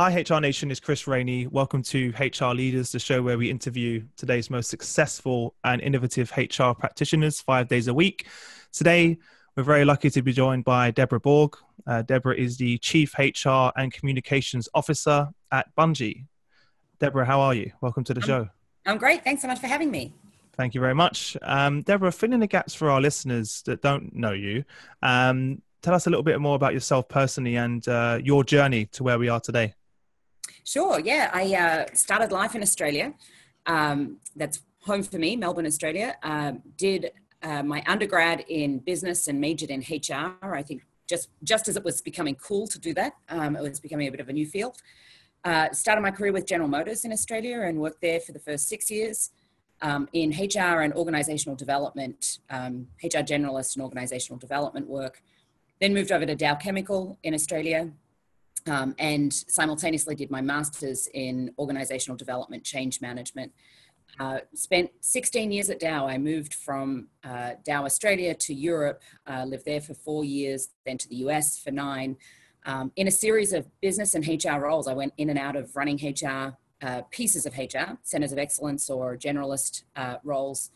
Hi HR Nation, it's Chris Rainey. Welcome to HR Leaders, the show where we interview today's most successful and innovative HR practitioners 5 days a week. Today, we're very lucky to be joined by Deborah Borg. Deborah is the Chief HR and Communications Officer at Bunge. Deborah, how are you? Welcome to the show. I'm great. Thanks so much for having me. Thank you very much. Deborah, fill in the gaps for our listeners that don't know you. Tell us a little bit more about yourself personally and your journey to where we are today. Sure. Yeah. I started life in Australia. That's home for me, Melbourne, Australia. Did my undergrad in business and majored in HR. I think just as it was becoming cool to do that, it was becoming a bit of a new field. Started my career with General Motors in Australia and worked there for the first 6 years in HR and organizational development, HR generalist and organizational development work. Then moved over to Dow Chemical in Australia. And simultaneously did my master's in organizational development, change management. Spent 16 years at Dow. I moved from Dow Australia to Europe, lived there for 4 years, then to the US for 9. In a series of business and HR roles, I went in and out of running HR, pieces of HR, centers of excellence or generalist roles,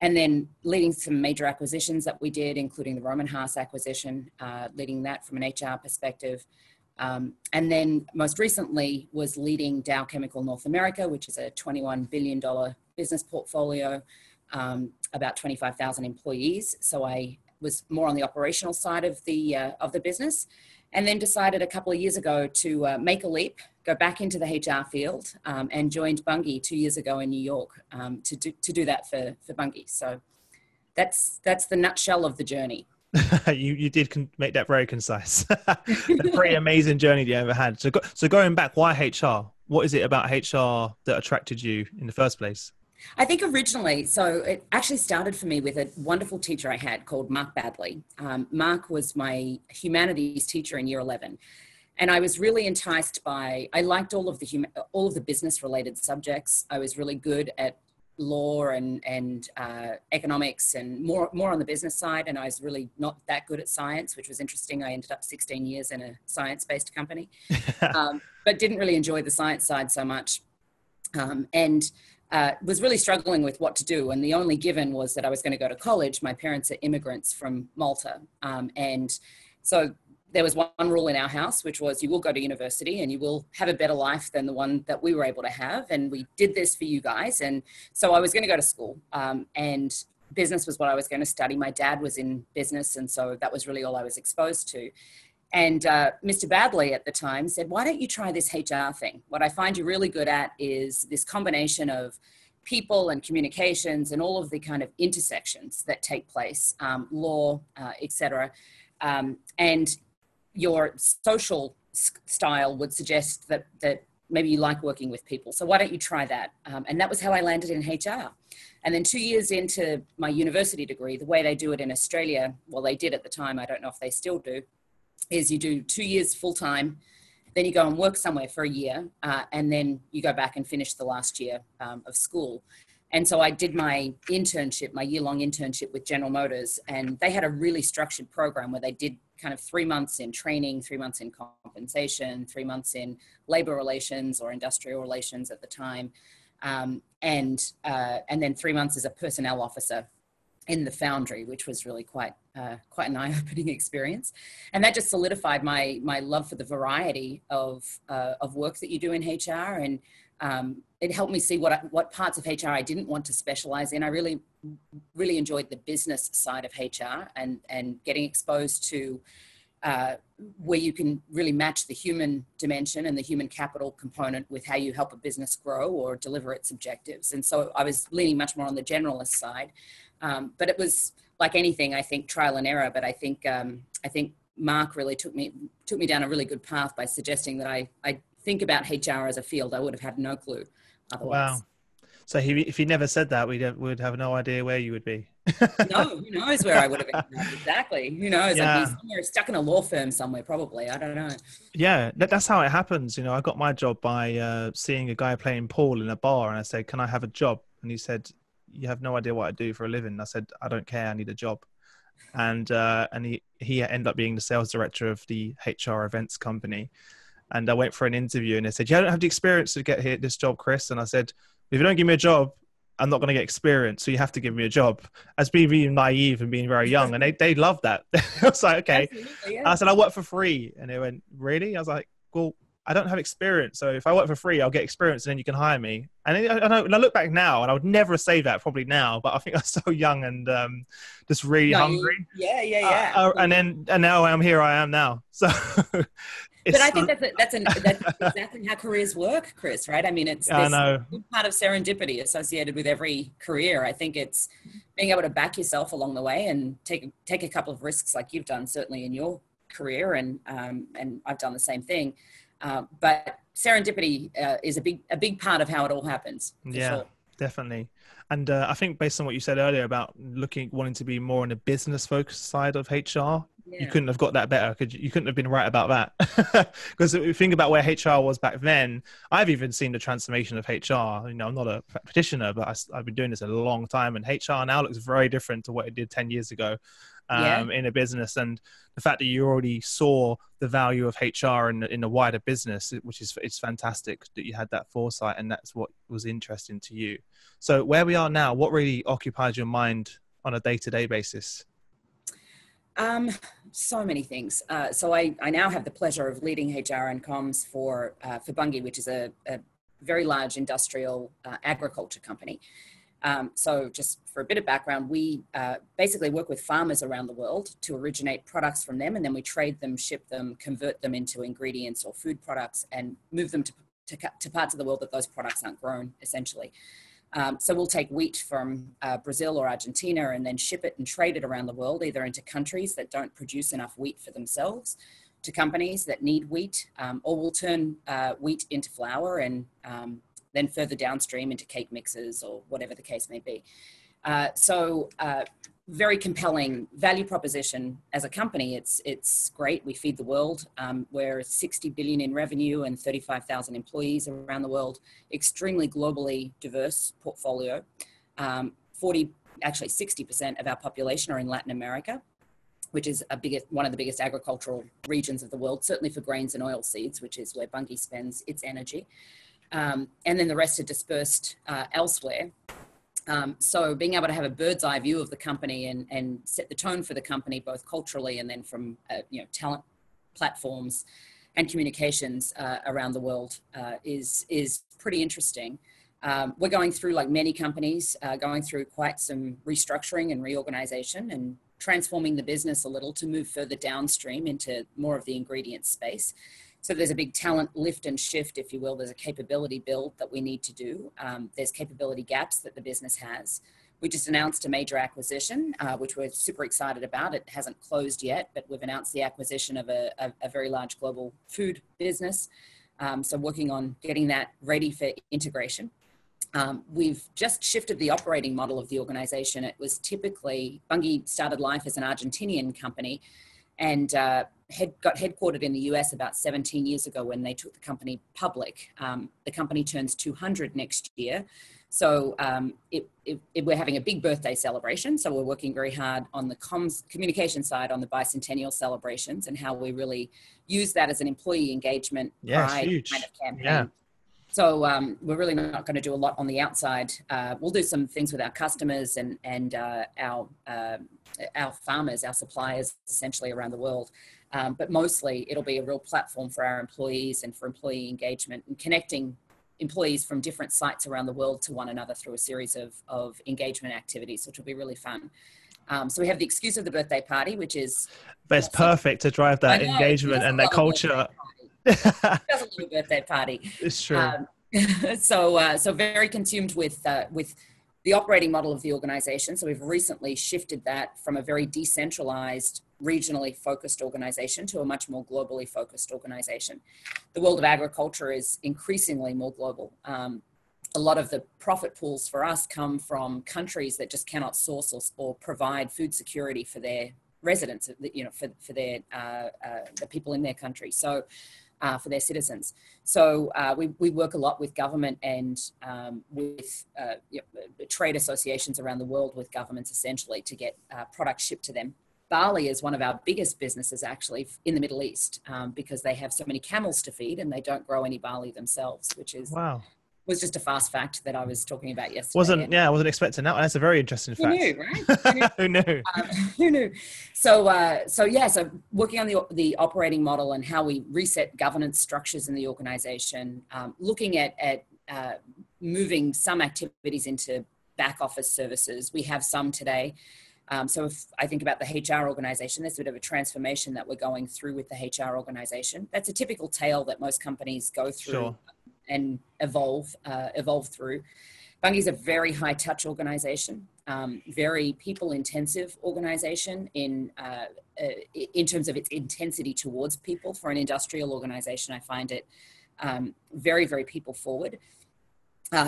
and then leading some major acquisitions that we did, including the Roman Haas acquisition, leading that from an HR perspective. And then most recently was leading Dow Chemical North America, which is a $21 billion business portfolio, about 25,000 employees. So I was more on the operational side of the business, and then decided a couple of years ago to make a leap, go back into the HR field, and joined Bunge 2 years ago in New York to do that for Bunge. So that's the nutshell of the journey. You did make that very concise. A pretty amazing journey you ever had. So going back, why HR? What is it about HR that attracted you in the first place? I think originally, so it actually started for me with a wonderful teacher I had called Mark Badley. Mark was my humanities teacher in year 11. And I was really enticed by, I liked all of the business related subjects. I was really good at law and economics and more on the business side. And I was really not that good at science, which was interesting. I ended up 16 years in a science-based company, but didn't really enjoy the science side so much. And was really struggling with what to do. And the only given was that I was going to go to college. My parents are immigrants from Malta. And so there was one rule in our house, which was you will go to university and you will have a better life than the one that we were able to have. And we did this for you guys. And so I was going to go to school, and business was what I was going to study. My dad was in business. And so that was really all I was exposed to. And Mr. Badley at the time said, why don't you try this HR thing? What I find you really good at is this combination of people and communications and all of the kind of intersections that take place, law, et cetera. And your social style would suggest that maybe you like working with people. So why don't you try that? And that was how I landed in HR. And then 2 years into my university degree, the way they do it in Australia, well, they did at the time, I don't know if they still do, is you do 2 years full-time, then you go and work somewhere for a year, and then you go back and finish the last year of school. And so I did my internship, my year-long internship with General Motors, and they had a really structured program where they did kind of 3 months in training, 3 months in compensation, 3 months in labor relations or industrial relations at the time, and then 3 months as a personnel officer in the foundry, which was really quite an eye-opening experience. And that just solidified my love for the variety of work that you do in HR. And it helped me see what parts of HR I didn't want to specialize in. I really, really enjoyed the business side of HR and getting exposed to where you can really match the human dimension and the human capital component with how you help a business grow or deliver its objectives. And so I was leaning much more on the generalist side. But it was like anything, I think, trial and error. But I think Mark really took me down a really good path by suggesting that I think about HR as a field. I would have had no clue otherwise. Wow. So if he never said that, we'd have no idea where you would be. No, who knows where I would have ended up exactly. Who knows? Yeah. I'd be somewhere stuck in a law firm somewhere, probably. I don't know. Yeah, that's how it happens. I got my job by seeing a guy playing pool in a bar, and I said, "Can I have a job?" And he said, "You have no idea what I do for a living." I said, "I don't care. I need a job." And he ended up being the sales director of the HR events company. and I went for an interview, and they said, "You don't have the experience to get here this job, Chris." And I said, "If you don't give me a job, I'm not going to get experience. So you have to give me a job." As being naive and being very young, and they loved that. I was like, "Okay." Yeah. I said, "I work for free," and they went, "Really?" I was like, "Well, I don't have experience. So if I work for free, I'll get experience and then you can hire me." And I look back now, and I would never say that probably now, but I think I was so young and just really hungry. Yeah. And now I am now. So, but I think that's exactly how careers work, Chris, right? I mean, it's this part of serendipity associated with every career. I think it's being able to back yourself along the way and take a couple of risks like you've done, certainly in your career. And I've done the same thing. But serendipity is a big part of how it all happens. Sure. Definitely. And I think based on what you said earlier about wanting to be more on the business focused side of HR, you couldn't have got that better. You couldn't have been right about that. Because if you think about where HR was back then, I've even seen the transformation of HR. I'm not a practitioner, but I've been doing this a long time, and HR now looks very different to what it did 10 years ago. In a business, and the fact that you already saw the value of HR in the wider business, which is, it's fantastic that you had that foresight, and that's what was interesting to you. So where we are now, what really occupies your mind on a day-to-day basis? So many things. So I now have the pleasure of leading HR and comms for Bunge, which is a very large industrial agriculture company. So just for a bit of background, we basically work with farmers around the world to originate products from them, and then we trade them, ship them, convert them into ingredients or food products, and move them to parts of the world that those products aren't grown, essentially. So we'll take wheat from Brazil or Argentina and then ship it and trade it around the world, either into countries that don't produce enough wheat for themselves, to companies that need wheat, or we'll turn wheat into flour and then further downstream into cake mixes or whatever the case may be. So very compelling value proposition as a company. It's great. We feed the world. We're 60 billion in revenue and 35,000 employees around the world. Extremely globally diverse portfolio. 60% of our population are in Latin America, which is one of the biggest agricultural regions of the world, certainly for grains and oilseeds, which is where Bunge spends its energy. And then the rest are dispersed elsewhere. So being able to have a bird's eye view of the company and set the tone for the company, both culturally and then from talent platforms and communications around the world is pretty interesting. We're going through, like many companies, going through quite some restructuring and reorganization and transforming the business a little to move further downstream into more of the ingredient space. So there's a big talent lift and shift, if you will. There's a capability build that we need to do. There's capability gaps that the business has. We just announced a major acquisition, which we're super excited about. It hasn't closed yet, but we've announced the acquisition of a very large global food business. So working on getting that ready for integration. We've just shifted the operating model of the organization. It was typically, Bunge started life as an Argentinian company, and got headquartered in the US about 17 years ago when they took the company public. The company turns 200 next year. So we're having a big birthday celebration. So we're working very hard on the communication side on the bicentennial celebrations and how we really use that as an employee engagement pride kind of campaign. Yeah. So we're really not going to do a lot on the outside. We'll do some things with our customers and our farmers, our suppliers, essentially around the world. But mostly it'll be a real platform for our employees and for employee engagement and connecting employees from different sites around the world to one another through a series of engagement activities, which will be really fun. So we have the excuse of the birthday party, which is... But it's perfect to drive that engagement and that culture. Just a little birthday party. It's true. So very consumed with the operating model of the organization. So we've recently shifted that from a very decentralized, regionally focused organization to a much more globally focused organization. The world of agriculture is increasingly more global. A lot of the profit pools for us come from countries that just cannot source or provide food security for their residents, for their the people in their country. So for their citizens. So we work a lot with government and with trade associations around the world with governments essentially to get products shipped to them barley is one of our biggest businesses actually in the Middle East, because they have so many camels to feed and they don't grow any barley themselves, which was just a fast fact that I was talking about yesterday. I wasn't expecting that. That's a very interesting fact. Who knew, right? Who knew? Who knew? So working on the operating model and how we reset governance structures in the organization, looking at moving some activities into back office services. We have some today. So if I think about the HR organization, there's a bit of a transformation that we're going through with the HR organization. That's a typical tale that most companies go through. Sure. And evolve through. Bunge is a very high touch organization, very people intensive organization in terms of its intensity towards people. For an industrial organization, I find it very, very people forward.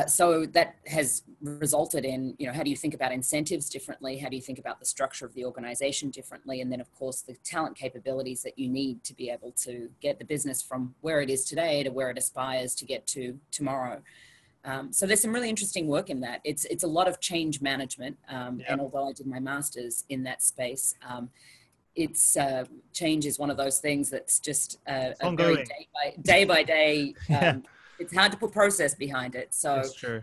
So that has resulted in, how do you think about incentives differently? How do you think about the structure of the organization differently? And then, of course, the talent capabilities that you need to be able to get the business from where it is today to where it aspires to get to tomorrow. So there's some really interesting work in that. It's a lot of change management. And although I did my master's in that space, change is one of those things that's just a very day by day. It's hard to put process behind it. So that's true.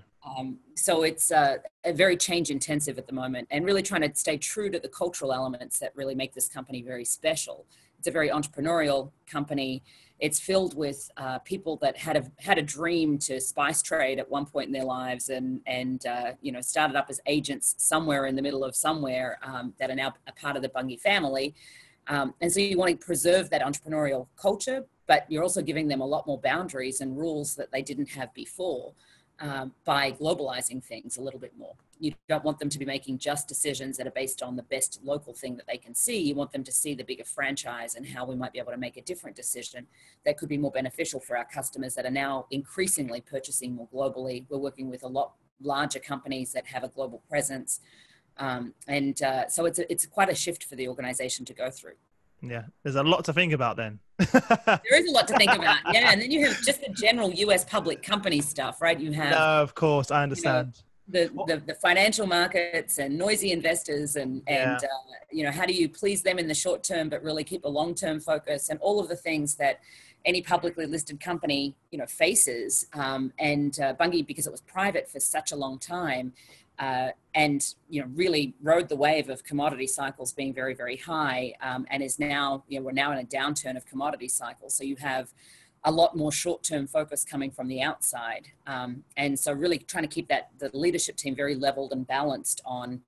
So it's a very change intensive at the moment, and really trying to stay true to the cultural elements that really make this company very special. It's a very entrepreneurial company. It's filled with people that had a dream to spice trade at one point in their lives, and started up as agents somewhere in the middle of somewhere, that are now a part of the Bunge family. And so you want to preserve that entrepreneurial culture, but you're also giving them a lot more boundaries and rules that they didn't have before, by globalizing things a little bit more. You don't want them to be making just decisions that are based on the best local thing that they can see. You want them to see the bigger franchise and how we might be able to make a different decision that could be more beneficial for our customers that are now increasingly purchasing more globally. We're working with a lot larger companies that have a global presence. So it's quite a shift for the organization to go through. Yeah, there's a lot to think about then. There is a lot to think about. Yeah, and then you have just the general US public company stuff, right? You have... No, of course, I understand. The financial markets and noisy investors and how do you please them in the short term but really keep a long-term focus, and all of the things that any publicly listed company faces. Bunge, because it was private for such a long time, and really rode the wave of commodity cycles being very, very high, and is now, we're now in a downturn of commodity cycles. So you have a lot more short-term focus coming from the outside. And so really trying to keep the leadership team very leveled and balanced on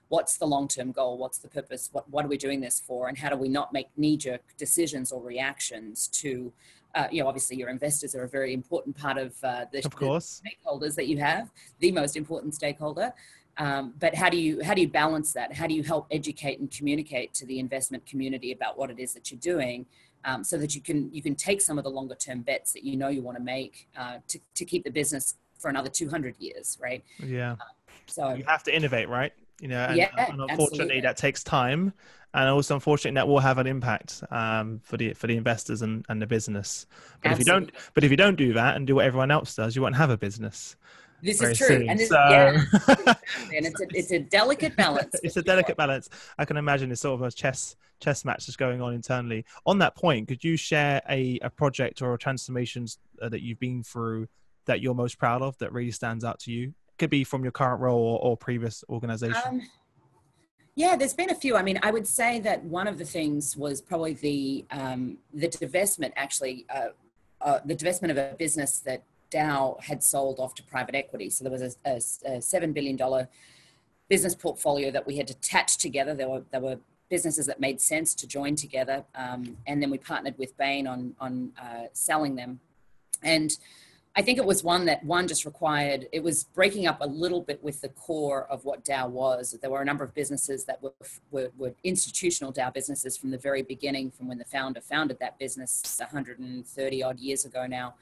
what's the long-term goal, what's the purpose, what are we doing this for, and how do we not make knee-jerk decisions or reactions to, obviously your investors are a very important part of the stakeholders that you have, the most important stakeholder. But how do you balance that? How do you help educate and communicate to the investment community about what it is that you're doing, so that you can take some of the longer term bets that you want to make to keep the business for another 200 years, right? Yeah. So you have to innovate, right? And unfortunately absolutely. That takes time, and also unfortunately that will have an impact for the investors and the business. But absolutely. if you don't do that and do what everyone else does, you won't have a business. This is true. Soon. And exactly. And it's a delicate balance. It's a delicate balance. I can imagine it's sort of a chess match that's going on internally. On that point, could you share a project or a transformations that you've been through that you're most proud of, that really stands out to you? Could be from your current role or previous organization. There's been a few. I mean, I would say that one of the things was probably the divestment, actually, the divestment of a business that Dow had sold off to private equity. So there was a $7 billion business portfolio that we had attached together. There were businesses that made sense to join together. And then we partnered with Bain on selling them. And I think it was just required, it was breaking up a little bit with the core of what Dow was. There were a number of businesses that were institutional Dow businesses from the very beginning, from when the founder founded that business 130 odd years ago now.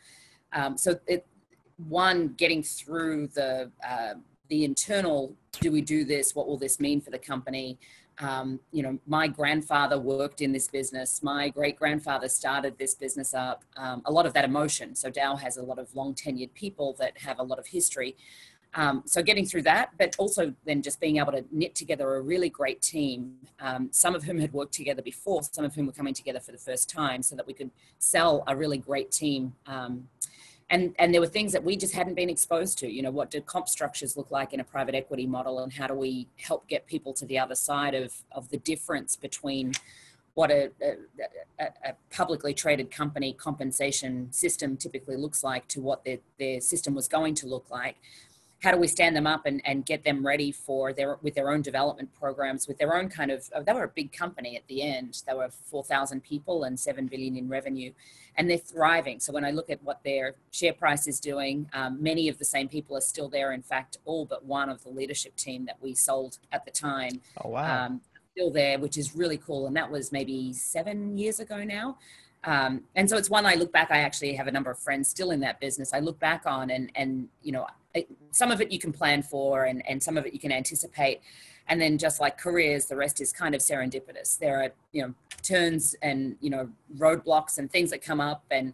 Getting through the internal, do we do this? What will this mean for the company? My grandfather worked in this business. My great-grandfather started this business up. A lot of that emotion. So Dow has a lot of long tenured people that have a lot of history. So getting through that, but also then just being able to knit together a really great team, some of whom had worked together before, some of whom were coming together for the first time, so that we could sell a really great team. And there were things that we just hadn't been exposed to. You know, what do comp structures look like in a private equity model, and how do we help get people to the other side of the difference between what a publicly traded company compensation system typically looks like to what their system was going to look like. How do we stand them up and get them ready for with their own development programs, with their own kind of, they were a big company at the end. They were 4,000 people and 7 billion in revenue, and they're thriving. So when I look at what their share price is doing, many of the same people are still there. In fact, all but one of the leadership team that we sold at the time. Oh, wow. Still there, which is really cool. And that was maybe 7 years ago now. And so it's one I look back, I actually have a number of friends still in that business. I look back on and you know, some of it you can plan for and some of it you can anticipate. And then just like careers, the rest is kind of serendipitous. There are, you know, turns and, you know, roadblocks and things that come up and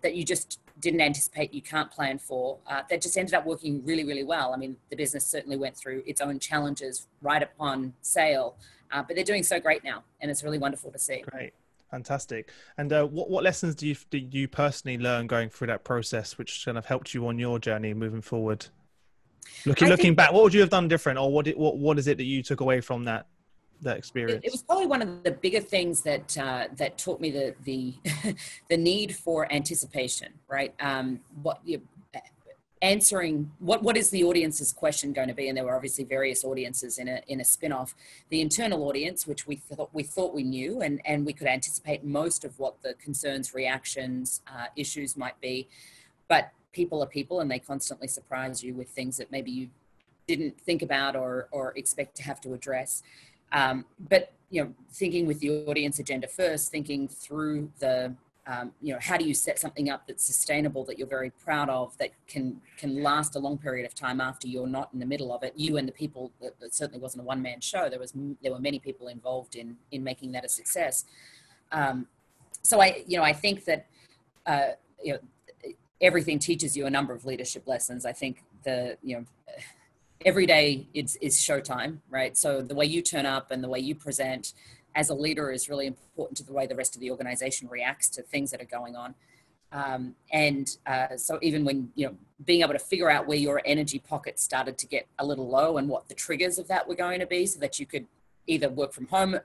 that you just didn't anticipate, you can't plan for, that just ended up working really, really well. I mean, the business certainly went through its own challenges right upon sale, but they're doing so great now. And it's really wonderful to see. Great. Fantastic. And what lessons did you personally learn going through that process, which kind of helped you on your journey moving forward? Looking back, what would you have done different, or what is it that you took away from that experience? It was probably one of the bigger things that that taught me the the need for anticipation, right? Answering what is the audience's question going to be, and there were obviously various audiences in a spin-off. The internal audience, which we thought we knew, and we could anticipate most of what the concerns, reactions, issues might be, but people are people, and they constantly surprise you with things that maybe you didn't think about or expect to have to address. But you know, thinking with the audience agenda first, thinking through the you know, how do you set something up that's sustainable, that you're very proud of, that can last a long period of time after you're not in the middle of it. You and the people, it certainly wasn't a one-man show. There were many people involved in making that a success. So I think that you know, everything teaches you a number of leadership lessons. I think every day is showtime, right? So the way you turn up and the way you present as a leader is really important to the way the rest of the organization reacts to things that are going on. So even when, you know, being able to figure out where your energy pockets started to get a little low and what the triggers of that were going to be, so that you could either work from home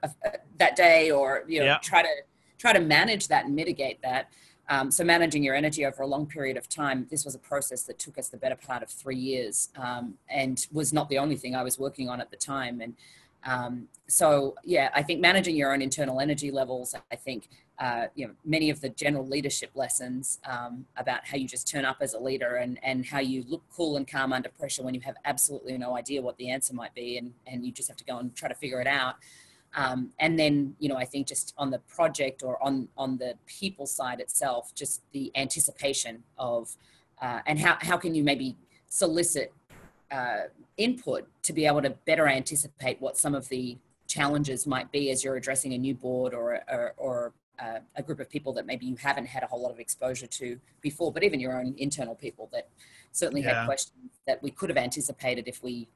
that day or, you know, try to manage that and mitigate that. So managing your energy over a long period of time, this was a process that took us the better part of 3 years, and was not the only thing I was working on at the time. And so, yeah, I think managing your own internal energy levels, I think, you know, many of the general leadership lessons about how you just turn up as a leader and how you look cool and calm under pressure when you have absolutely no idea what the answer might be, and you just have to go and try to figure it out. And then, you know, I think just on the project or on the people side itself, just the anticipation of, and how can you maybe solicit input to be able to better anticipate what some of the challenges might be as you're addressing a new board or a group of people that maybe you haven't had a whole lot of exposure to before, but even your own internal people that certainly had questions that we could have anticipated if we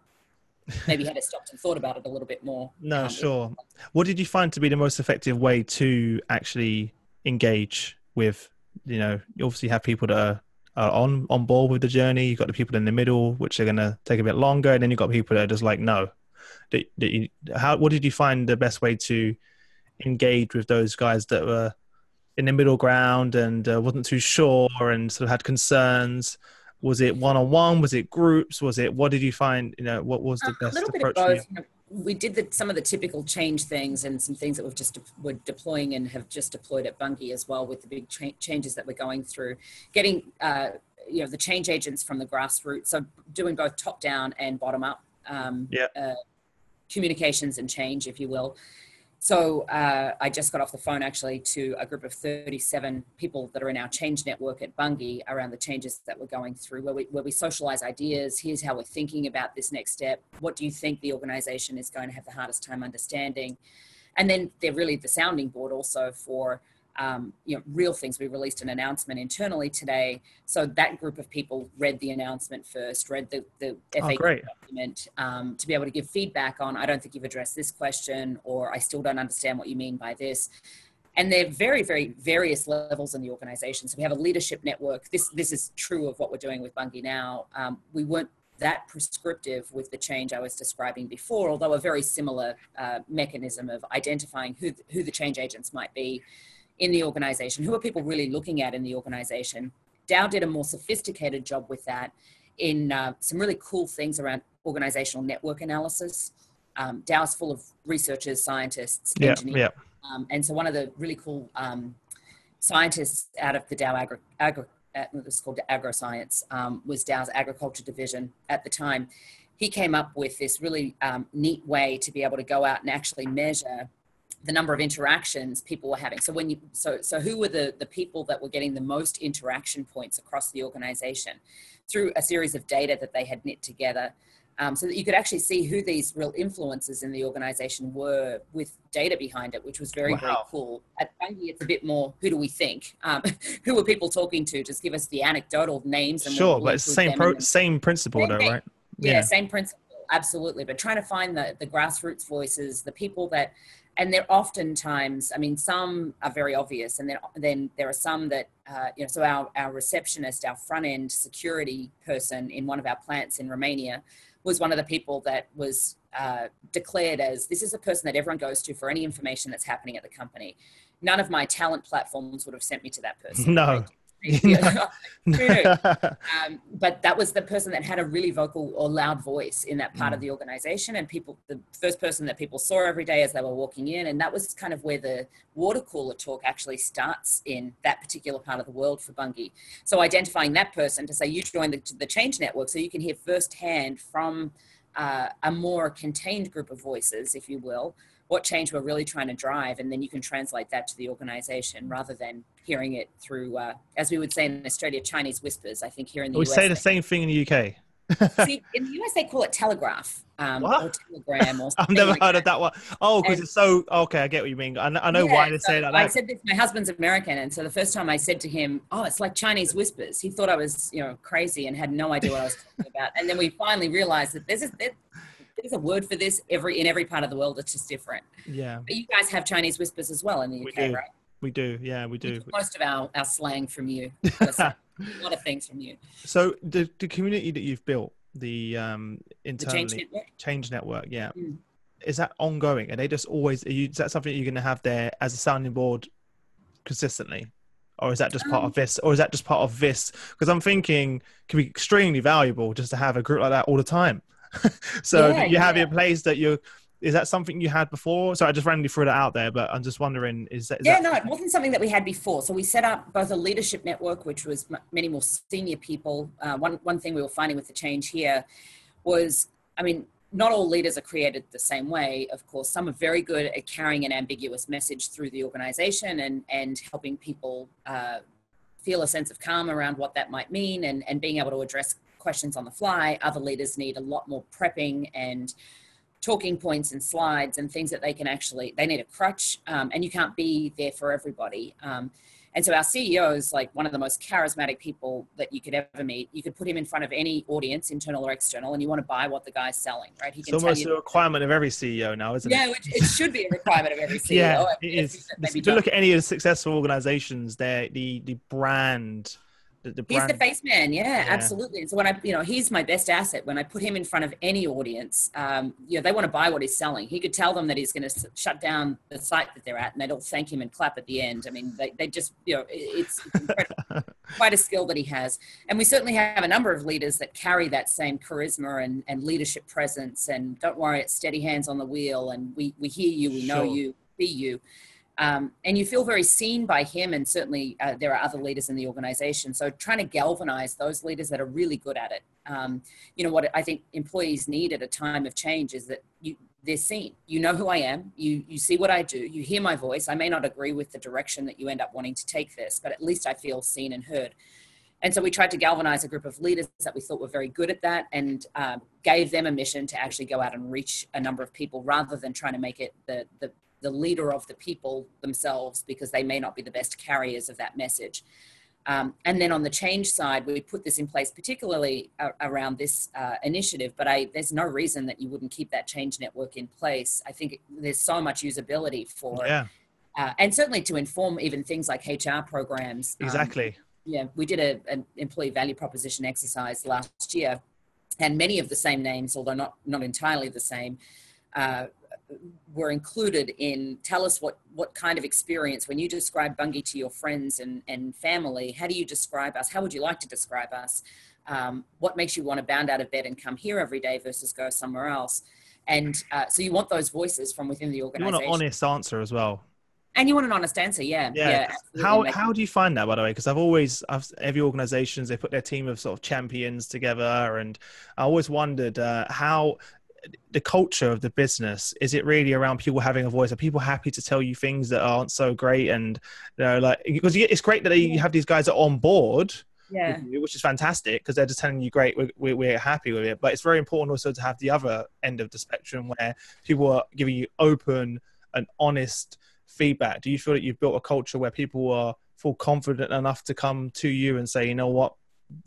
maybe had stopped and thought about it a little bit more. No, sure. What did you find to be the most effective way to actually engage with, you know, you obviously have people that are on board with the journey. You've got the people in the middle, which are going to take a bit longer. And then you've got people that are just like, no. What did you find the best way to engage with those guys that were in the middle ground and wasn't too sure and sort of had concerns? Was it one-on-one? Was it groups? What did you find, you know, what was the best approach? A little bit of both. You know, we did some of the typical change things and some things that we're deploying and have just deployed at Bunge as well, with the big changes that we're going through, getting, you know, the change agents from the grassroots. So doing both top down and bottom up communications and change, if you will. So I just got off the phone actually to a group of 37 people that are in our change network at Bunge around the changes that we're going through, where we socialize ideas. Here's how we're thinking about this next step. What do you think the organization is going to have the hardest time understanding? And then they're really the sounding board also for real things. We released an announcement internally today. So that group of people read the announcement first, read the FAQ document, to be able to give feedback on, I don't think you've addressed this question, or I still don't understand what you mean by this. And they're very, very various levels in the organization. So we have a leadership network. This is true of what we're doing with Bunge now. We weren't that prescriptive with the change I was describing before, although a very similar mechanism of identifying who the change agents might be in the organization, who are people really looking at in the organization. Dow did a more sophisticated job with that in some really cool things around organizational network analysis. Dow's full of researchers, scientists, engineers. And so one of the really cool scientists out of the Dow it was called Agroscience, was Dow's agriculture division at the time. He came up with this really neat way to be able to go out and actually measure the number of interactions people were having. So so who were the people that were getting the most interaction points across the organization through a series of data that they had knit together, so that you could actually see who these real influencers in the organization were with data behind it, which was very, very cool. At Bunge, it's a bit more, who do we think? Who are people talking to? Just give us the anecdotal names. And sure, but it's the same principle though, right? Yeah, same principle, absolutely. But trying to find the grassroots voices, the people that, and they're oftentimes, I mean, some are very obvious, and then there are some that, so our receptionist, our front end security person in one of our plants in Romania was one of the people that was declared as, this is a person that everyone goes to for any information that's happening at the company. None of my talent platforms would have sent me to that person. No. But that was the person that had a really vocal or loud voice in that part of the organization, and the first person that people saw every day as they were walking in. And that was kind of where the water cooler talk actually starts in that particular part of the world for Bunge. So identifying that person to say, you join the change network, so you can hear firsthand from a more contained group of voices, if you will, what change we're really trying to drive, and then you can translate that to the organization rather than hearing it through, as we would say in Australia, Chinese whispers. I think here in the US... We say the same thing in the UK. See, in the US, they call it telegraph or telegram or something. I've never heard of that one. Oh, because it's so... Okay, I get what you mean. I know why they say it like that. I said this, my husband's American, and so the first time I said to him, oh, it's like Chinese whispers, he thought I was, crazy and had no idea what I was talking about. And then we finally realized that there's a word for this in every part of the world. It's just different. Yeah. But you guys have Chinese whispers as well in the UK, right? We do. Yeah, we do. Most of our slang from you. A lot of things from you. So the community that you've built, the internally change network, yeah. Is that ongoing? Are they just always, is that something you're going to have there as a sounding board consistently? Or is that just part of this? Because I'm thinking it can be extremely valuable just to have a group like that all the time. So you have in place that is that something you had before? So I just randomly threw that out there, but I'm just wondering, no, it wasn't something that we had before. So we set up both a leadership network, which was many more senior people. One thing we were finding with the change here was, I mean, not all leaders are created the same way. Of course, some are very good at carrying an ambiguous message through the organization and helping people feel a sense of calm around what that might mean and being able to address questions on the fly. Other leaders need a lot more prepping and talking points and slides and things that they need a crutch, and you can't be there for everybody. And so our CEO is like one of the most charismatic people that you could ever meet. You could put him in front of any audience, internal or external, and you want to buy what the guy's selling, right? He can it's almost a requirement of every CEO now, isn't it? Yeah, it should be a requirement of every CEO. Yeah, it is. If you look at any of the successful organizations, the brand... He's the face man. Yeah, absolutely. And so when he's my best asset. When I put him in front of any audience, they want to buy what he's selling. He could tell them that he's going to shut down the site that they're at, and they'd all thank him and clap at the end. I mean, they just, it's incredible. Quite a skill that he has. And we certainly have a number of leaders that carry that same charisma and leadership presence. And don't worry, it's steady hands on the wheel. And we hear you, we know you, be you. And you feel very seen by him, and certainly there are other leaders in the organization. So trying to galvanize those leaders that are really good at it. What I think employees need at a time of change is that they're seen. You know who I am. You see what I do. You hear my voice. I may not agree with the direction that you end up wanting to take this, but at least I feel seen and heard. And so we tried to galvanize a group of leaders that we thought were very good at that, and gave them a mission to actually go out and reach a number of people rather than trying to make it the leader of the people themselves, because they may not be the best carriers of that message. And then on the change side, we put this in place particularly around this initiative, but there's no reason that you wouldn't keep that change network in place. I think there's so much usability for, and certainly to inform even things like HR programs. Exactly. We did an employee value proposition exercise last year, and many of the same names, although not entirely the same, were included in tell us what kind of experience, when you describe Bunge to your friends and family, how do you describe us? How would you like to describe us? What makes you want to bound out of bed and come here every day versus go somewhere else? And so you want those voices from within the organization. You want an honest answer as well. And you want an honest answer, yeah. How do you find that, by the way? Because every organizations, they put their team of sort of champions together, and I always wondered how the culture of the business, is it really around people having a voice? Are people happy to tell you things that aren't so great? And because it's great that you have these guys that are on board, which is fantastic, because they're just telling you, great, we're happy with it. But it's very important also to have the other end of the spectrum where people are giving you open and honest feedback. Do you feel that you've built a culture where people feel confident enough to come to you and say, you know what,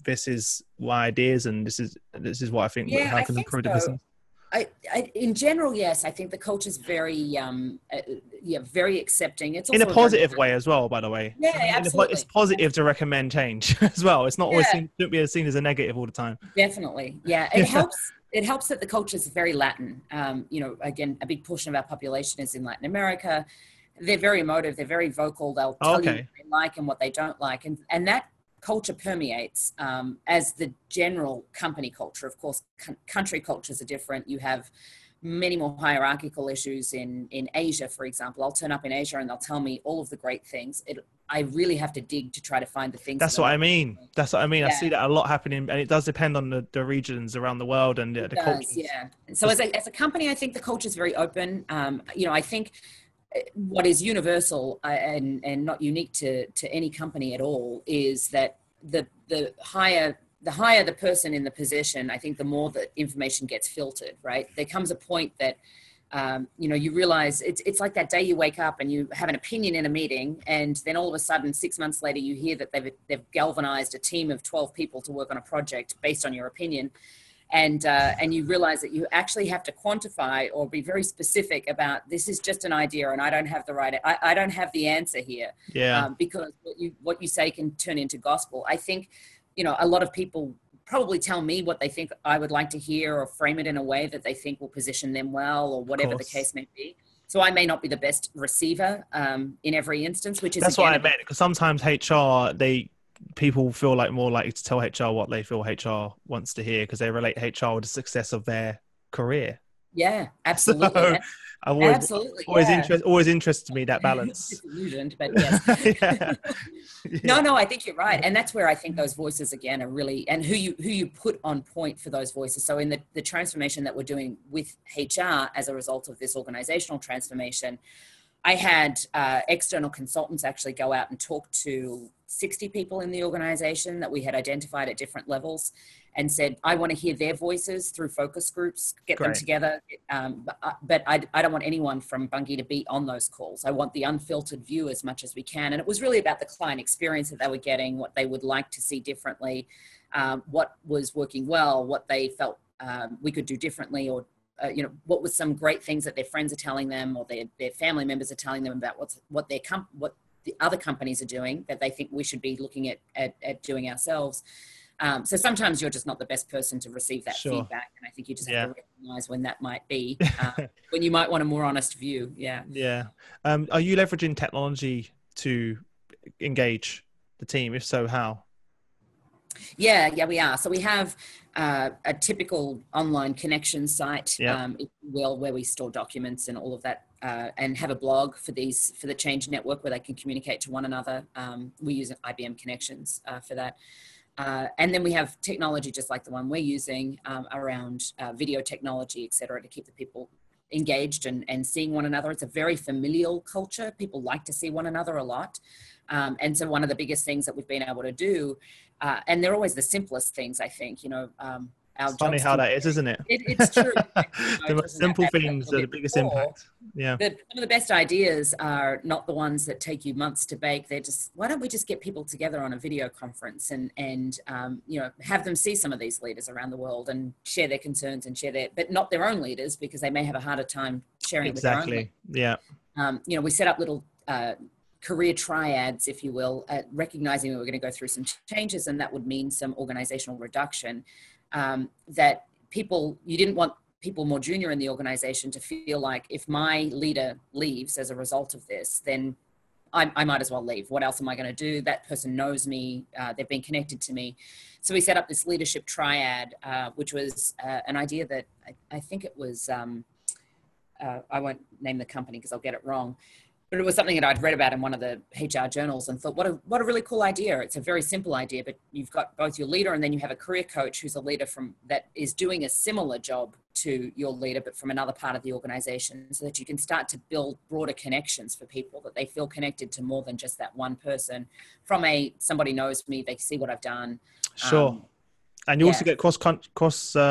this is my ideas and this is what I think how can improve the business? In general, yes. I think the culture is very, very accepting. It's also in a positive way as well, by the way. Yeah, absolutely. It's positive to recommend change as well. It's not always shouldn't be seen as a negative all the time. Definitely, yeah. It helps. It helps that the culture is very Latin. Again, a big portion of our population is in Latin America. They're very emotive. They're very vocal. They'll tell you what they like and what they don't like, and that culture permeates as the general company culture. Of course, country cultures are different. You have many more hierarchical issues in Asia, for example. I'll turn up in Asia and they'll tell me all of the great things. I really have to dig to try to find the things. That's what I mean. Yeah. I see that a lot happening, and it does depend on the regions around the world and the cultures. Yeah. So as a company, I think the culture is very open. I think what is universal and not unique to any company at all is that the higher the person in the position, I think the more that information gets filtered, right? There comes a point that, you realize it's like that day you wake up and you have an opinion in a meeting, and then all of a sudden 6 months later you hear that they've galvanized a team of 12 people to work on a project based on your opinion. And you realize that you actually have to quantify or be very specific about, this is just an idea and I don't have I don't have the answer here. Yeah. Because what you say can turn into gospel. I think, a lot of people probably tell me what they think I would like to hear, or frame it in a way that they think will position them well, or whatever the case may be. So I may not be the best receiver in every instance, which is— That's what I meant, because sometimes HR, people feel like more likely to tell HR what they feel HR wants to hear, because they relate HR with the success of their career. Yeah, absolutely. So always interested me, that balance. Disillusioned, but yes. No, I think you're right, and that's where I think those voices again are really, and who you put on point for those voices. So in the transformation that we're doing with HR as a result of this organizational transformation, I had external consultants actually go out and talk to 60 people in the organization that we had identified at different levels, and said, I want to hear their voices through focus groups, get them together. But I don't want anyone from Bunge to be on those calls. I want the unfiltered view as much as we can. And it was really about the client experience that they were getting, what they would like to see differently, what was working well, what they felt we could do differently, or what was some great things that their friends are telling them, or their family members are telling them about what the other companies are doing that they think we should be looking at doing ourselves. So sometimes you're just not the best person to receive that feedback, and I think you just have to recognize when that might be, when you might want a more honest view. Yeah. Are you leveraging technology to engage the team? If so, how? Yeah, we are. So we have a typical online connection site, where we store documents and all of that, and have a blog for the Change Network where they can communicate to one another. We use IBM Connections for that. And then we have technology just like the one we're using around video technology, et cetera, to keep the people engaged and seeing one another. It's a very familial culture. People like to see one another a lot. And so one of the biggest things that we've been able to do, and they're always the simplest things, I think, our It's funny jobs how can that is, isn't it? it's true. The most Talking about simple that a things little are the bit biggest before, impact. Yeah. some of the best ideas are not the ones that take you months to bake. They're just, why don't we just get people together on a video conference and have them see some of these leaders around the world and share their concerns and share but not their own leaders, because they may have a harder time sharing it with their own leaders. Yeah. We set up little career triads, if you will, recognizing we were going to go through some changes, and that would mean some organizational reduction. That you didn't want people more junior in the organization to feel like, if my leader leaves as a result of this, then I might as well leave. What else am I going to do? That person knows me. They've been connected to me. So we set up this leadership triad, which was an idea that I think it was, I won't name the company because I'll get it wrong, but it was something that I'd read about in one of the HR journals and thought, what a really cool idea. It's a very simple idea, but you've got both your leader and then you have a career coach who's a leader that is doing a similar job to your leader, but from another part of the organization, so that you can start to build broader connections for people, that they feel connected to more than just that one person. From somebody knows me, they see what I've done. Sure. And you also get cross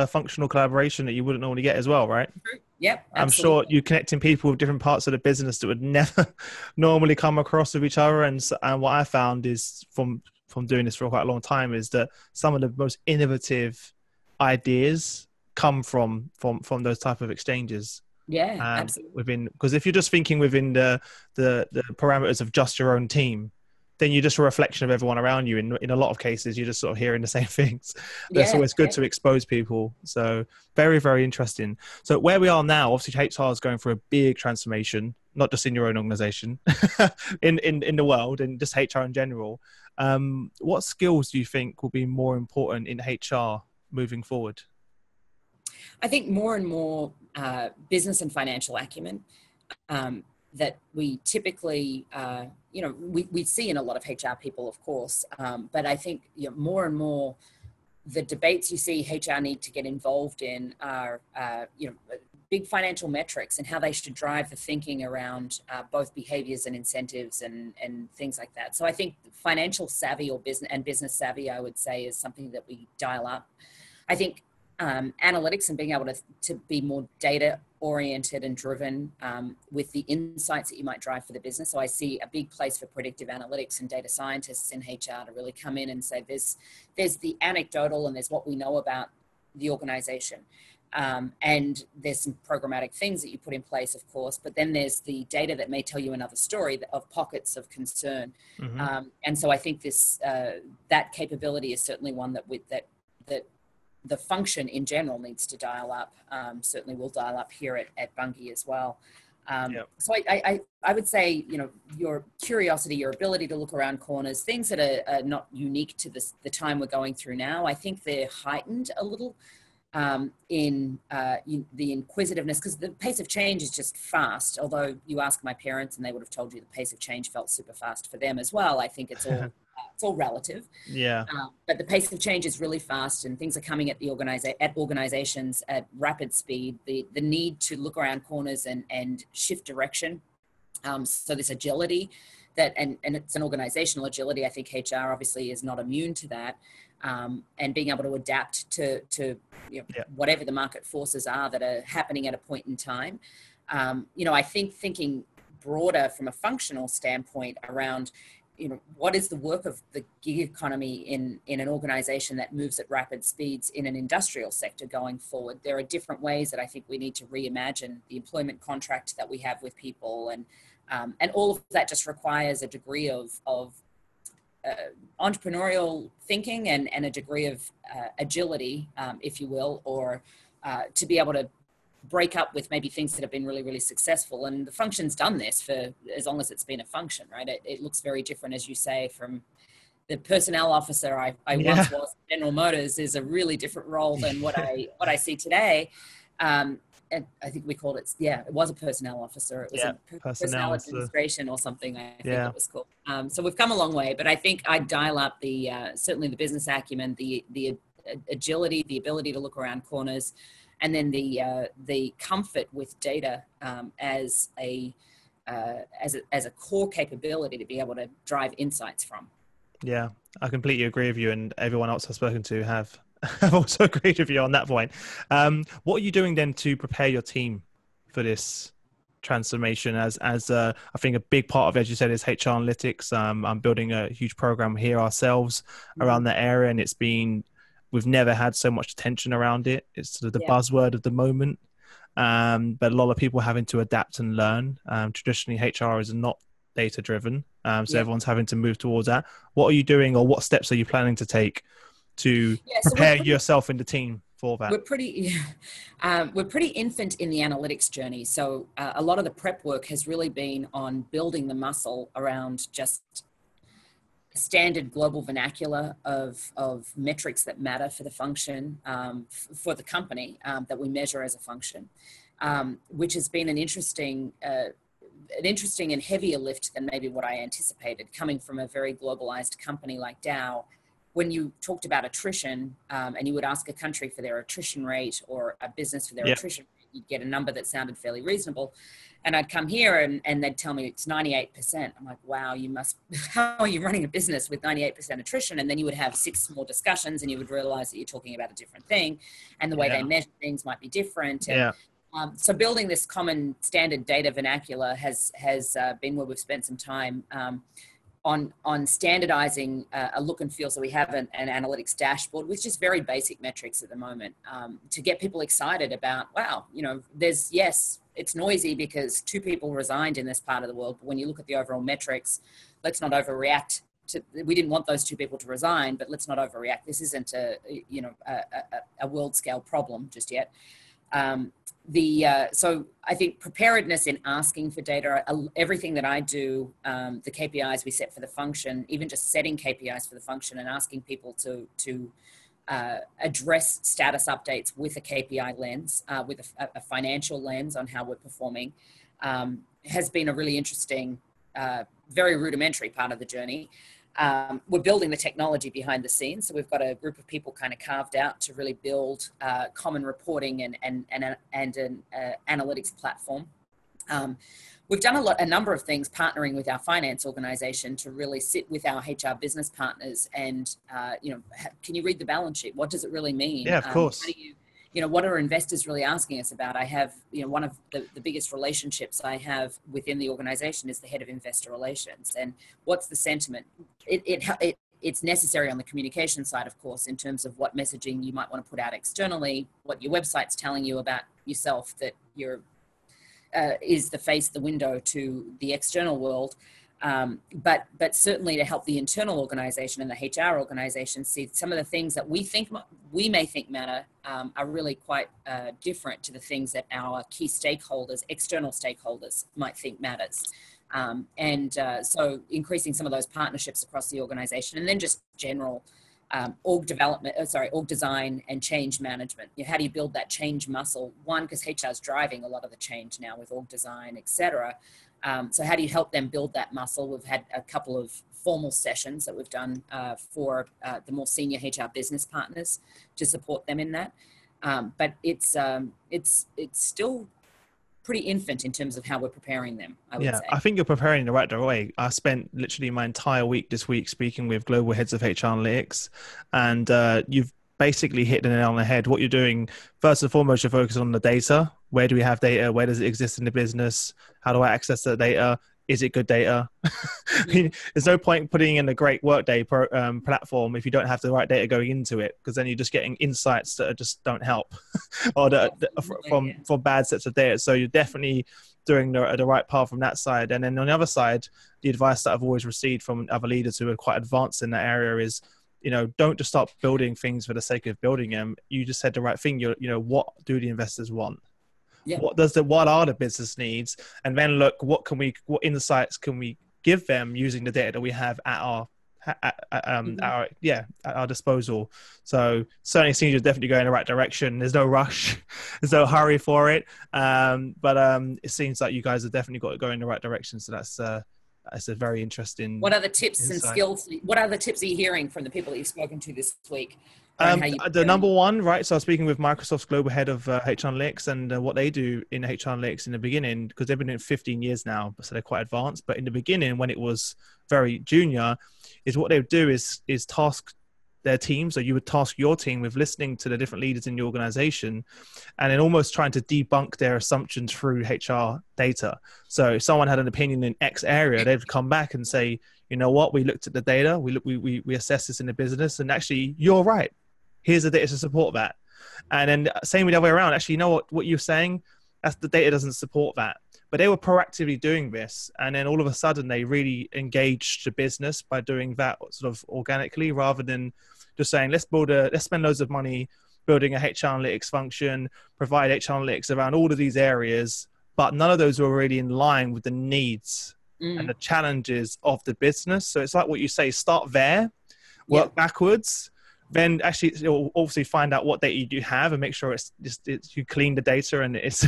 functional collaboration that you wouldn't normally get as well, right? Yep. I'm sure you're connecting people with different parts of the business that would never normally come across with each other. And what I found is from doing this for quite a long time is that some of the most innovative ideas come from those type of exchanges. Yeah, absolutely. Because if you're just thinking within the parameters of just your own team, then you're just a reflection of everyone around you. In a lot of cases, you're just sort of hearing the same things. That's always good to expose people. So very, very interesting. So where we are now, obviously HR is going through a big transformation, not just in your own organization, in the world, and just HR in general. What skills do you think will be more important in HR moving forward? I think more and more business and financial acumen that we typically, we see in a lot of HR people, of course, but I think more and more the debates you see HR need to get involved in are, big financial metrics and how they should drive the thinking around both behaviors and incentives and things like that. So I think financial savvy or business savvy, I would say, is something that we dial up. I think analytics and being able to be more data oriented and driven with the insights that you might drive for the business. So I see a big place for predictive analytics and data scientists in HR to really come in and say there's the anecdotal and there's what we know about the organization. And there's some programmatic things that you put in place, of course, but then there's the data that may tell you another story of pockets of concern. Mm-hmm. And so I think that capability is certainly one that the function in general needs to dial up. Certainly we'll dial up here at Bunge as well. So I would say, your curiosity, your ability to look around corners, things that are not unique to the time we're going through now, I think they're heightened a little in the inquisitiveness, because the pace of change is just fast. Although you ask my parents and they would have told you the pace of change felt super fast for them as well. I think it's all relative. Yeah. But the pace of change is really fast, and things are coming at organizations at rapid speed. The need to look around corners and shift direction. So this agility and it's an organizational agility. I think HR obviously is not immune to that. And being able to adapt to whatever the market forces are that are happening at a point in time. I think thinking broader from a functional standpoint around, what is the work of the gig economy in an organization that moves at rapid speeds in an industrial sector going forward? There are different ways that I think we need to reimagine the employment contract that we have with people, and all of that just requires a degree of entrepreneurial thinking and a degree of agility, if you will, or to be able to break up with maybe things that have been really, really successful. And the function's done this for as long as it's been a function, right? It looks very different, as you say, from the personnel officer I once was. General Motors is a really different role than what I see today. And I think we called it, it was a personnel officer. It was a personnel administration or something, I think it was called. So we've come a long way, but I think I'd dial up certainly the business acumen, the agility, the ability to look around corners, and then the comfort with data as a core capability to be able to drive insights from. Yeah, I completely agree with you, and everyone else I've spoken to have I've also agreed with you on that point. What are you doing then to prepare your team for this transformation? I think a big part of it, as you said, is HR analytics. I'm building a huge program here ourselves around that area, and we've never had so much attention around it. It's sort of the buzzword of the moment. But a lot of people having to adapt and learn. Traditionally, HR is not data driven, so everyone's having to move towards that. What are you doing, or what steps are you planning to take to prepare yourself and the team for that? We're pretty infant in the analytics journey. So a lot of the prep work has really been on building the muscle around just standard global vernacular of metrics that matter for the function, for the company, that we measure as a function, which has been an interesting and heavier lift than maybe what I anticipated, coming from a very globalized company like Dow. When you talked about attrition, and you would ask a country for their attrition rate or a business for their attrition rate, you'd get a number that sounded fairly reasonable. And I'd come here and they'd tell me it's 98%. I'm like, wow, how are you running a business with 98% attrition? And then you would have 6 more discussions and you would realize that you're talking about a different thing, and the way they measure things might be different. And, so building this common standard data vernacular has been where we've spent some time, on standardizing a look and feel. So we have an analytics dashboard with just very basic metrics at the moment, to get people excited about, wow, it's noisy because 2 people resigned in this part of the world. But when you look at the overall metrics, let's not overreact we didn't want those 2 people to resign, but let's not overreact. This isn't a world scale problem just yet. So I think preparedness in asking for data, everything that I do, the KPIs we set for the function, even just setting KPIs for the function and asking people to address status updates with a KPI lens, with a financial lens on how we're performing, has been a really interesting, very rudimentary part of the journey. We're building the technology behind the scenes. So we've got a group of people kind of carved out to really build common reporting and an analytics platform. We've done a number of things partnering with our finance organization to really sit with our HR business partners and, can you read the balance sheet? What does it really mean? Yeah, of course. What are investors really asking us about? I have, one of the biggest relationships I have within the organization is the head of investor relations. And what's the sentiment? It's necessary on the communication side, of course, in terms of what messaging you might want to put out externally, what your website's telling you about yourself, that you're is the face, the window to the external world. But certainly to help the internal organization and the HR organization see some of the things that we may think matter, are really quite different to the things that our key stakeholders, external stakeholders, might think matters. So increasing some of those partnerships across the organization, and then just general org design and change management. How do you build that change muscle? One, because HR is driving a lot of the change now with org design, et cetera. So how do you help them build that muscle? We've had a couple of formal sessions that we've done for the more senior HR business partners to support them in that. But it's still pretty infant in terms of how we're preparing them, I would say. I think you're preparing in the right way. I spent literally my entire week this week speaking with global heads of HR analytics, and you've basically hit the nail on the head. What you're doing, first and foremost, you're focused on the data. Where do we have data? Where does it exist in the business? How do I access that data? Is it good data? I mean, there's no point putting in a great Workday platform if you don't have the right data going into it, because then you're just getting insights that just don't help or from bad sets of data. So you're definitely doing the right path from that side. And then on the other side, the advice that I've always received from other leaders who are quite advanced in that area is, don't just start building things for the sake of building them. You just said the right thing. What do the investors want? Yeah. What are the business needs? And then look, what insights can we give them using the data that we have at our disposal? So certainly seems you're definitely going in the right direction. There's no rush, there's no hurry for it. But it seems like you guys have definitely got to go in the right direction. So that's a very interesting. What other tips and skills? What other tips are you hearing from the people that you've spoken to this week? The number one, right? So I was speaking with Microsoft's global head of HR analytics, and what they do in HR analytics in the beginning, because they've been doing it 15 years now, so they're quite advanced. But in the beginning, when it was very junior, is what they would do is task their team. So you would task your team with listening to the different leaders in the organization and then almost trying to debunk their assumptions through HR data. So if someone had an opinion in X area, they'd come back and say, you know what, we looked at the data, we assessed this in the business, and actually you're right. Here's the data to support that. And then same with the other way around. Actually, you know what you're saying? That's the data doesn't support that. But they were proactively doing this. And then all of a sudden they really engaged the business by doing that sort of organically rather than just saying, let's spend loads of money building a HR analytics function, provide HR analytics around all of these areas, but none of those were really in line with the needs and the challenges of the business. So it's like what you say, start there, work backwards. Then actually you'll obviously find out what data you do have and make sure you clean the data and it's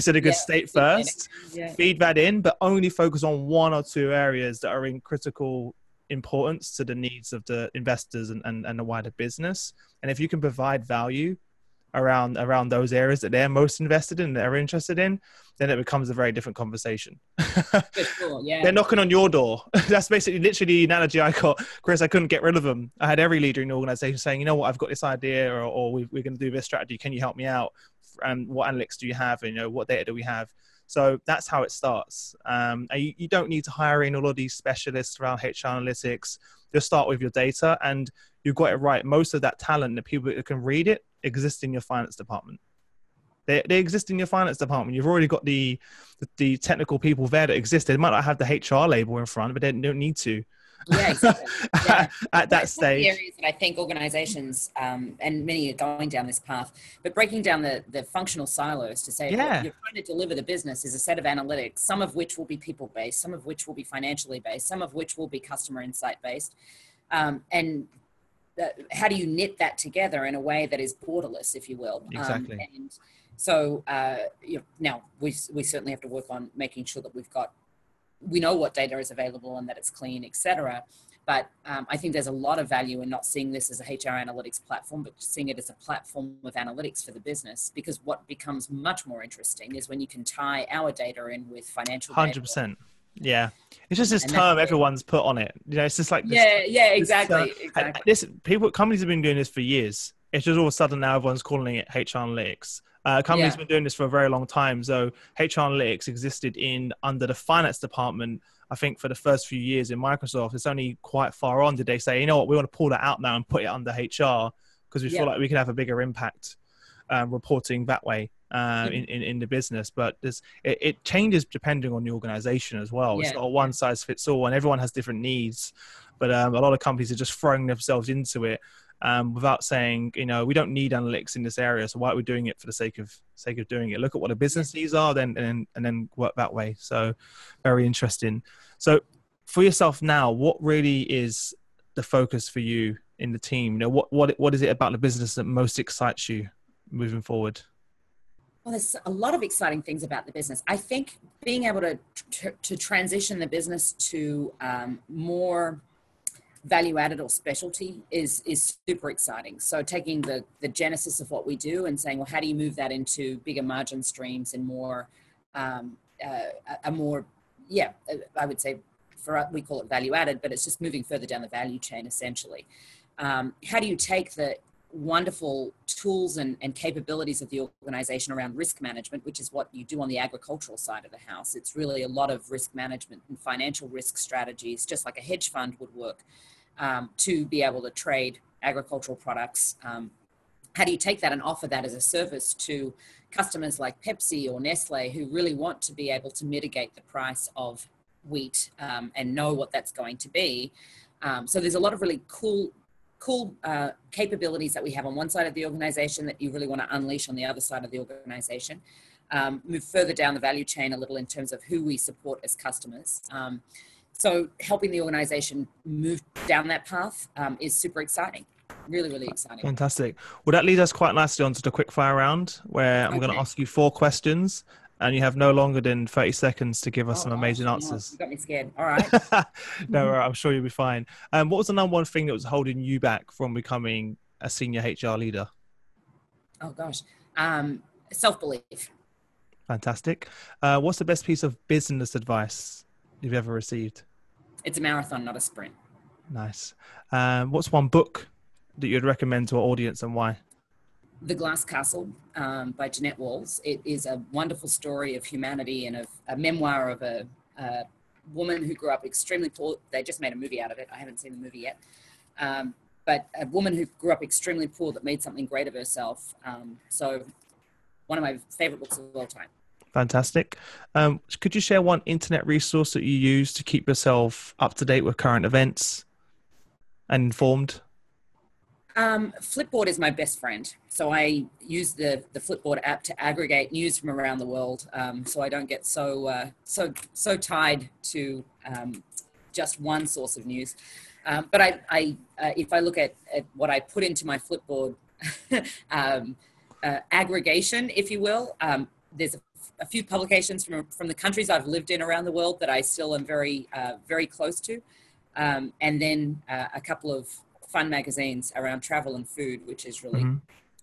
in a good state first. Feed that in, but only focus on one or two areas that are in critical importance to the needs of the investors and the wider business. And if you can provide value around those areas that they're most invested in, they're interested in, then it becomes a very different conversation. For sure, yeah. They're knocking on your door. That's basically literally the analogy I got. Chris, I couldn't get rid of them. I had every leader in the organization saying, you know what, I've got this idea or we're going to do this strategy. Can you help me out? And what analytics do you have? And, you know, what data do we have? So that's how it starts. You don't need to hire in all of these specialists around HR analytics. Just start with your data and you've got it right. Most of that talent, the people that can read it, exist in your finance department. They exist in your finance department. You've already got the technical people there that exist. They might not have the HR label in front, but they don't need to. Yeah, exactly. Yeah. At that stage. The areas that I think organizations, and many are going down this path, but breaking down the functional silos to say, what you're trying to deliver the business is a set of analytics, some of which will be people-based, some of which will be financially based, some of which will be customer insight-based. And how do you knit that together in a way that is borderless, if you will? Exactly. And so, now we certainly have to work on making sure that we know what data is available and that it's clean, etc. But I think there's a lot of value in not seeing this as a HR analytics platform, but seeing it as a platform of analytics for the business. Because what becomes much more interesting is when you can tie our data in with financial 100%. data. Yeah, it's just this term everyone's put on it. You know, it's just like this, exactly. Companies have been doing this for years. It's just all of a sudden now everyone's calling it HR analytics. Companies have been doing this for a very long time. So HR analytics existed under the finance department. I think for the first few years in Microsoft, it's only quite far on did they say, you know what, we want to pull that out now and put it under HR because we feel like we can have a bigger impact reporting that way. In the business, but it changes depending on the organization as well. It's not a one size fits all and everyone has different needs, but a lot of companies are just throwing themselves into it without saying, you know, we don't need analytics in this area, so why are we doing it for the sake of doing it? Look at what the business needs are, then work that way. So very interesting. So for yourself now, what really is the focus for you in the team? You know, what is it about the business that most excites you moving forward? Well, there's a lot of exciting things about the business. I think being able to transition the business to more value added or specialty is super exciting. So taking the genesis of what we do and saying, well, how do you move that into bigger margin streams and more, I would say for us, we call it value added, but it's just moving further down the value chain essentially. How do you take the wonderful tools and capabilities of the organization around risk management, which is what you do on the agricultural side of the house. It's really a lot of risk management and financial risk strategies, just like a hedge fund would work, to be able to trade agricultural products. How do you take that and offer that as a service to customers like Pepsi or Nestle who really want to be able to mitigate the price of wheat and know what that's going to be? So there's a lot of really cool capabilities that we have on one side of the organization that you really want to unleash on the other side of the organization. Move further down the value chain a little in terms of who we support as customers. So helping the organization move down that path is super exciting. Really, really exciting. Fantastic. Well, that leads us quite nicely onto the quick fire round where I'm going to ask you 4 questions and you have no longer than 30 seconds to give us some amazing answers. You got me scared. All right. No, I'm sure you'll be fine. What was the number one thing that was holding you back from becoming a senior HR leader? Oh, gosh. Self-belief. Fantastic. What's the best piece of business advice you've ever received? It's a marathon, not a sprint. Nice. What's one book that you'd recommend to our audience, and why? The Glass Castle by Jeanette Walls. It is a wonderful story of humanity and of a memoir of a woman who grew up extremely poor. They just made a movie out of it. I haven't seen the movie yet. But a woman who grew up extremely poor that made something great of herself. So one of my favorite books of all time. Fantastic. Could you share one internet resource that you use to keep yourself up to date with current events and informed? Flipboard is my best friend. So I use the Flipboard app to aggregate news from around the world. So I don't get so tied to just one source of news. But I if I look at what I put into my Flipboard aggregation, if you will, there's a few publications from the countries I've lived in around the world that I still am very close to. And then a couple of fun magazines around travel and food, which is really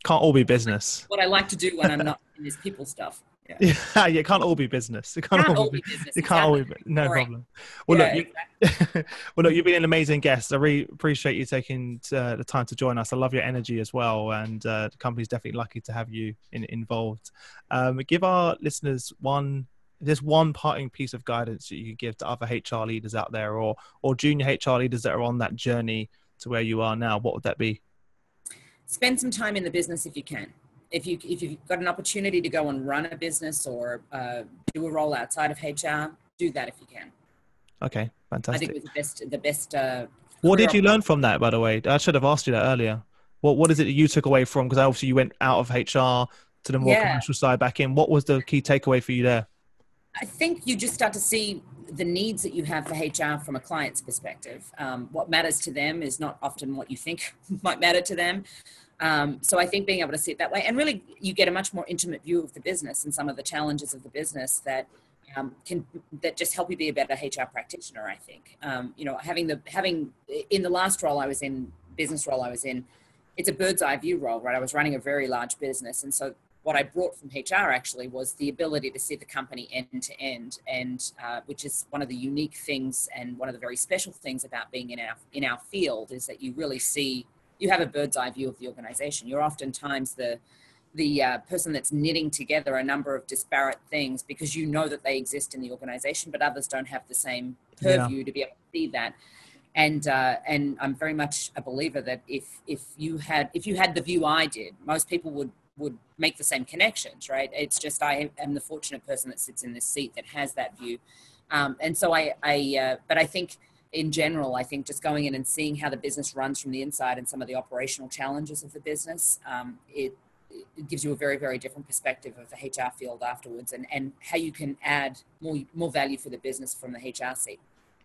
can't all be business. What I like to do when I'm not in this people stuff. Yeah, it can't all be business. It can't all be business. It can't all be no problem. Well, yeah, look, look, you've been an amazing guest. I really appreciate you taking the time to join us. I love your energy as well, and the company's definitely lucky to have you involved. Give our listeners there's one parting piece of guidance that you could give to other HR leaders out there, or junior HR leaders that are on that journey to where you are now. What would that be? Spend some time in the business if you can. If you've got an opportunity to go and run a business or do a role outside of HR, do that if you can. Okay, fantastic. I think it was the best. What did you learn from that, by the way? I should have asked you that earlier. What is it that you took away from? Because obviously you went out of HR to the more commercial side back in. What was the key takeaway for you there? I think you just start to see the needs that you have for HR from a client's perspective. What matters to them is not often what you think might matter to them. So I think being able to see it that way, and really you get a much more intimate view of the business and some of the challenges of the business that just help you be a better HR practitioner, I think. Having in the last role I was in, business role I was in, it's a bird's eye view role, right? I was running a very large business. And so what I brought from HR actually was the ability to see the company end to end, and which is one of the unique things and one of the very special things about being in our field is that you really see, you have a bird's eye view of the organization. You're oftentimes the person that's knitting together a number of disparate things because you know that they exist in the organization, but others don't have the same purview to be able to see that. And I'm very much a believer that if you had the view I did, most people would make the same connections, right? It's just I am the fortunate person that sits in this seat that has that view. And so but I think in general, I think just going in and seeing how the business runs from the inside and some of the operational challenges of the business, it gives you a very, very different perspective of the HR field afterwards, and how you can add more value for the business from the HR seat.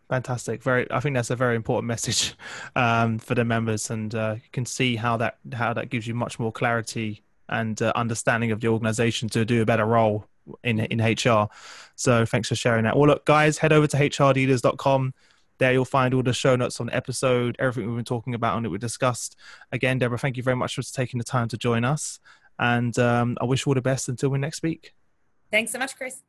Fantastic. I think that's a very important message for the members, and you can see how that gives you much more clarity and understanding of the organization to do a better role in HR. So thanks for sharing that. Well, look, guys, head over to hrleaders.com. There you'll find all the show notes on the episode, everything we've been talking about and that we discussed. Again, Deborah, thank you very much for taking the time to join us. And I wish you all the best until we next speak. Thanks so much, Chris.